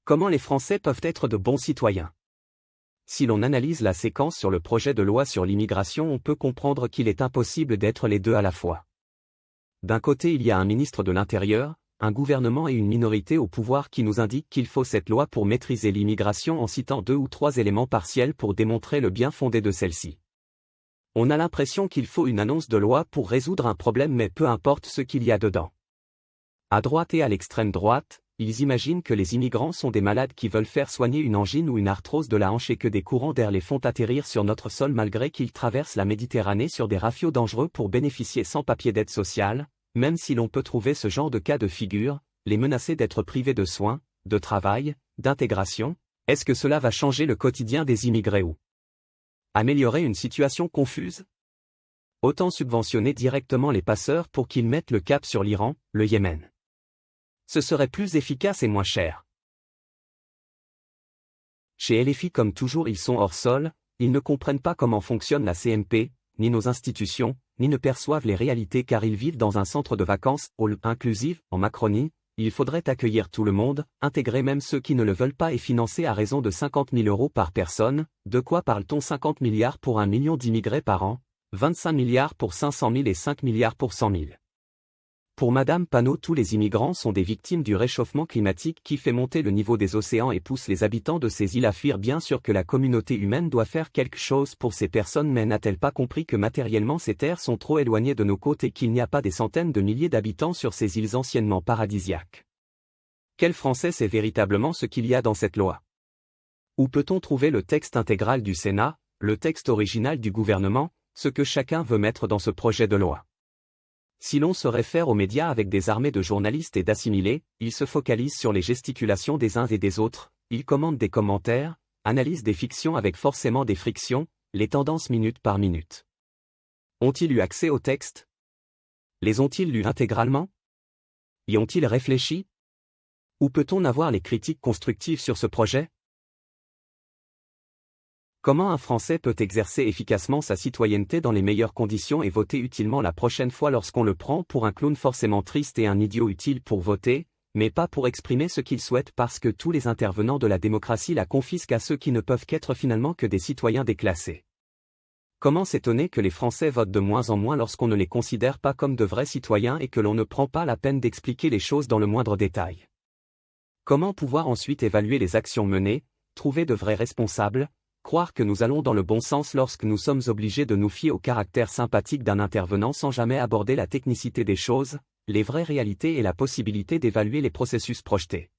Comment les Français peuvent être de bons citoyens? Si l'on analyse la séquence sur le projet de loi sur l'immigration, on peut comprendre qu'il est impossible d'être les deux à la fois. D'un côté, il y a un ministre de l'Intérieur, un gouvernement et une minorité au pouvoir qui nous indiquent qu'il faut cette loi pour maîtriser l'immigration en citant 2 ou 3 éléments partiels pour démontrer le bien fondé de celle-ci. On a l'impression qu'il faut une annonce de loi pour résoudre un problème, mais peu importe ce qu'il y a dedans. À droite et à l'extrême droite, ils imaginent que les immigrants sont des malades qui veulent faire soigner une angine ou une arthrose de la hanche et que des courants d'air les font atterrir sur notre sol malgré qu'ils traversent la Méditerranée sur des rafiaux dangereux pour bénéficier sans papier d'aide sociale, même si l'on peut trouver ce genre de cas de figure, les menacer d'être privés de soins, de travail, d'intégration. Est-ce que cela va changer le quotidien des immigrés ou améliorer une situation confuse? Autant subventionner directement les passeurs pour qu'ils mettent le cap sur l'Iran, le Yémen. Ce serait plus efficace et moins cher. Chez LFI, comme toujours, ils sont hors sol, ils ne comprennent pas comment fonctionne la CMP, ni nos institutions, ni ne perçoivent les réalités car ils vivent dans un centre de vacances, all inclusive, en Macronie. Il faudrait accueillir tout le monde, intégrer même ceux qui ne le veulent pas et financer à raison de 50 000 € par personne. De quoi parle-t-on? 50 milliards pour 1 million d'immigrés par an, 25 milliards pour 500 000 et 5 milliards pour 100 000. Pour Madame Panot, tous les immigrants sont des victimes du réchauffement climatique qui fait monter le niveau des océans et pousse les habitants de ces îles à fuir. Bien sûr que la communauté humaine doit faire quelque chose pour ces personnes, mais n'a-t-elle pas compris que matériellement ces terres sont trop éloignées de nos côtes et qu'il n'y a pas des centaines de milliers d'habitants sur ces îles anciennement paradisiaques? Quel Français sait véritablement ce qu'il y a dans cette loi? Où peut-on trouver le texte intégral du Sénat, le texte original du gouvernement, ce que chacun veut mettre dans ce projet de loi? Si l'on se réfère aux médias avec des armées de journalistes et d'assimilés, ils se focalisent sur les gesticulations des uns et des autres, ils commentent des commentaires, analysent des fictions avec forcément des frictions, les tendances minute par minute. Ont-ils eu accès aux textes? Les ont-ils lus intégralement? Y ont-ils réfléchi? Où peut-on avoir les critiques constructives sur ce projet? Comment un Français peut exercer efficacement sa citoyenneté dans les meilleures conditions et voter utilement la prochaine fois lorsqu'on le prend pour un clown forcément triste et un idiot utile pour voter, mais pas pour exprimer ce qu'il souhaite parce que tous les intervenants de la démocratie la confisquent à ceux qui ne peuvent qu'être finalement que des citoyens déclassés? Comment s'étonner que les Français votent de moins en moins lorsqu'on ne les considère pas comme de vrais citoyens et que l'on ne prend pas la peine d'expliquer les choses dans le moindre détail? Comment pouvoir ensuite évaluer les actions menées, trouver de vrais responsables, croire que nous allons dans le bon sens lorsque nous sommes obligés de nous fier au caractère sympathique d'un intervenant sans jamais aborder la technicité des choses, les vraies réalités et la possibilité d'évaluer les processus projetés?